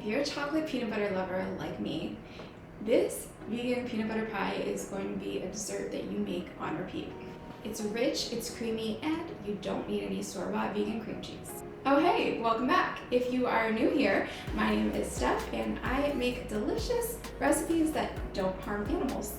you're a chocolate peanut butter lover like me, this vegan peanut butter pie is going to be a dessert that you make on repeat. It's rich, it's creamy, and you don't need any store-bought vegan cream cheese. Oh hey, welcome back. If you are new here, my name is Steph and I make delicious recipes that don't harm animals.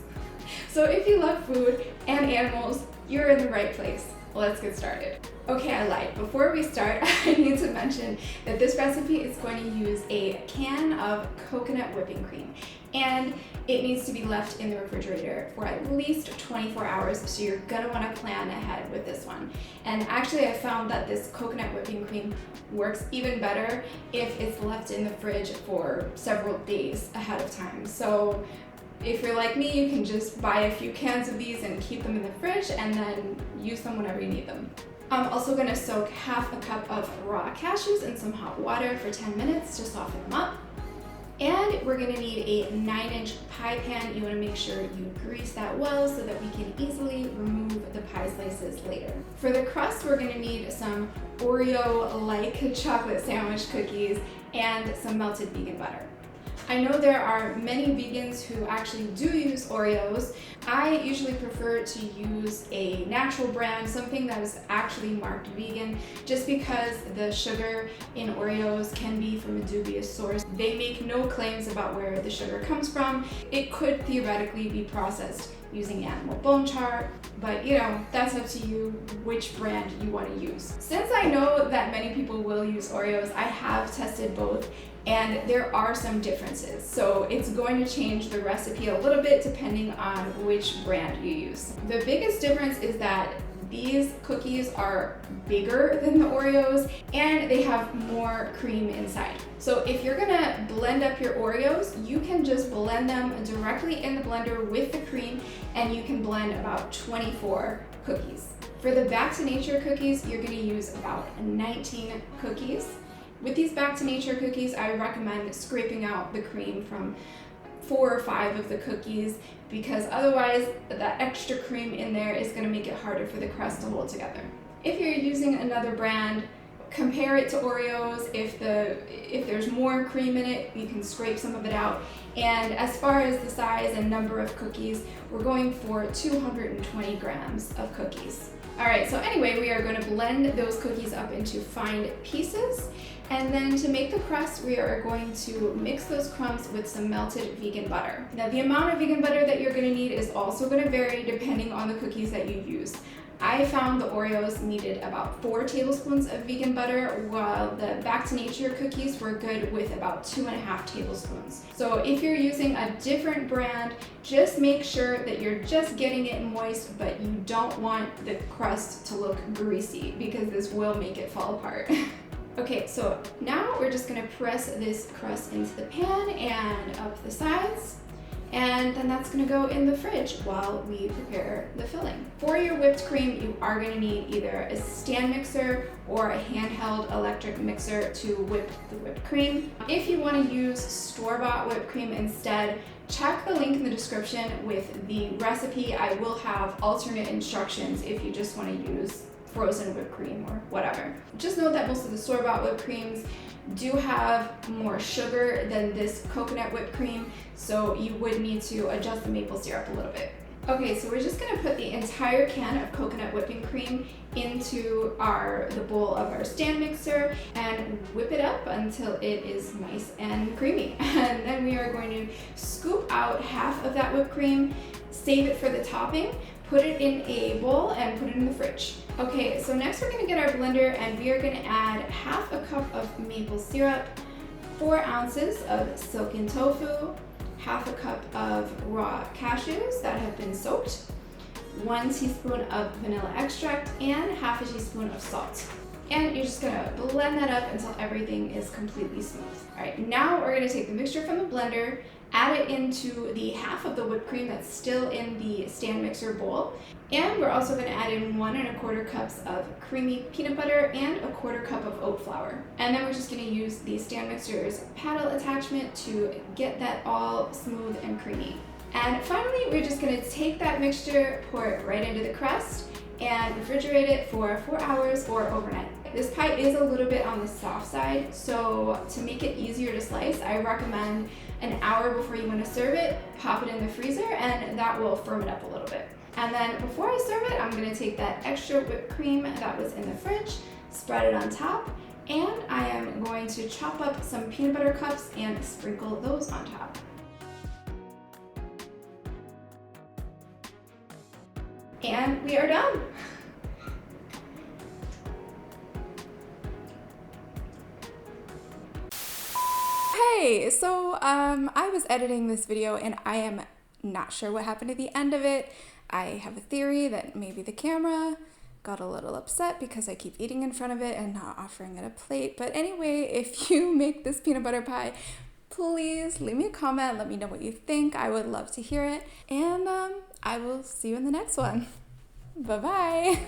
So if you love food and animals, you're in the right place. Let's get started. Okay, I lied. Before we start, I need to mention that this recipe is going to use a can of coconut whipping cream, and it needs to be left in the refrigerator for at least 24 hours, so you're gonna wanna plan ahead with this one. And actually, I found that this coconut whipping cream works even better if it's left in the fridge for several days ahead of time. So if you're like me, you can just buy a few cans of these and keep them in the fridge and then use them whenever you need them. I'm also going to soak half a cup of raw cashews in some hot water for 10 minutes to soften them up. And we're going to need a 9-inch pie pan. You want to make sure you grease that well so that we can easily remove the pie slices later. For the crust, we're going to need some Oreo-like chocolate sandwich cookies and some melted vegan butter. I know there are many vegans who actually do use Oreos. I usually prefer to use a natural brand, something that is actually marked vegan, just because the sugar in Oreos can be from a dubious source. They make no claims about where the sugar comes from. It could theoretically be processed using animal bone char, but you know, that's up to you which brand you want to use. Since I know that many people will use Oreos, I have tested both and there are some differences. So it's going to change the recipe a little bit depending on which brand you use. The biggest difference is that these cookies are bigger than the Oreos and they have more cream inside. So if you're gonna blend up your Oreos, you can just blend them directly in the blender with the cream and you can blend about 24 cookies. For the Back to Nature cookies, you're gonna use about 19 cookies. With these Back to Nature cookies, I recommend scraping out the cream from 4 or 5 of the cookies, because otherwise that extra cream in there is going to make it harder for the crust to hold together. If you're using another brand, compare it to Oreos. If there's more cream in it, you can scrape some of it out. And as far as the size and number of cookies, we're going for 220 grams of cookies. All right, so anyway, we are going to blend those cookies up into fine pieces. And then to make the crust, we are going to mix those crumbs with some melted vegan butter. Now, the amount of vegan butter that you're going to need is also going to vary depending on the cookies that you use. I found the Oreos needed about 4 tablespoons of vegan butter, while the Back to Nature cookies were good with about 2.5 tablespoons. So if you're using a different brand, just make sure that you're just getting it moist, but you don't want the crust to look greasy because this will make it fall apart. Okay, so now we're just gonna press this crust into the pan and up the sides, and then that's gonna go in the fridge while we prepare the filling. For your whipped cream, you are gonna need either a stand mixer or a handheld electric mixer to whip the whipped cream. If you wanna use store-bought whipped cream instead, check the link in the description with the recipe. I will have alternate instructions if you just wanna use frozen whipped cream or whatever. Just note that most of the store-bought whipped creams do have more sugar than this coconut whipped cream, so you would need to adjust the maple syrup a little bit. Okay, so we're just gonna put the entire can of coconut whipping cream into the bowl of our stand mixer and whip it up until it is nice and creamy. And then we are going to scoop out half of that whipped cream, save it for the topping, put it in a bowl and put it in the fridge. Okay, so next we're gonna get our blender and we are gonna add half a cup of maple syrup, 4 ounces of silken tofu, half a cup of raw cashews that have been soaked, 1 teaspoon of vanilla extract, and half a teaspoon of salt. And you're just gonna blend that up until everything is completely smooth. All right, now we're gonna take the mixture from the blender, add it into the half of the whipped cream that's still in the stand mixer bowl. And we're also going to add in 1 1/4 cups of creamy peanut butter and a 1/4 cup of oat flour. And then we're just going to use the stand mixer's paddle attachment to get that all smooth and creamy. And finally, we're just going to take that mixture, pour it right into the crust, and refrigerate it for 4 hours or overnight. This pie is a little bit on the soft side, so to make it easier to slice, I recommend an hour before you want to serve it, pop it in the freezer, and that will firm it up a little bit. And then before I serve it, I'm going to take that extra whipped cream that was in the fridge, spread it on top, and I am going to chop up some peanut butter cups and sprinkle those on top. And we are done. Hey, so I was editing this video and I am not sure what happened at the end of it. I have a theory that maybe the camera got a little upset because I keep eating in front of it and not offering it a plate. But anyway, if you make this peanut butter pie, please leave me a comment. Let me know what you think. I would love to hear it. And I will see you in the next one. Bye-bye.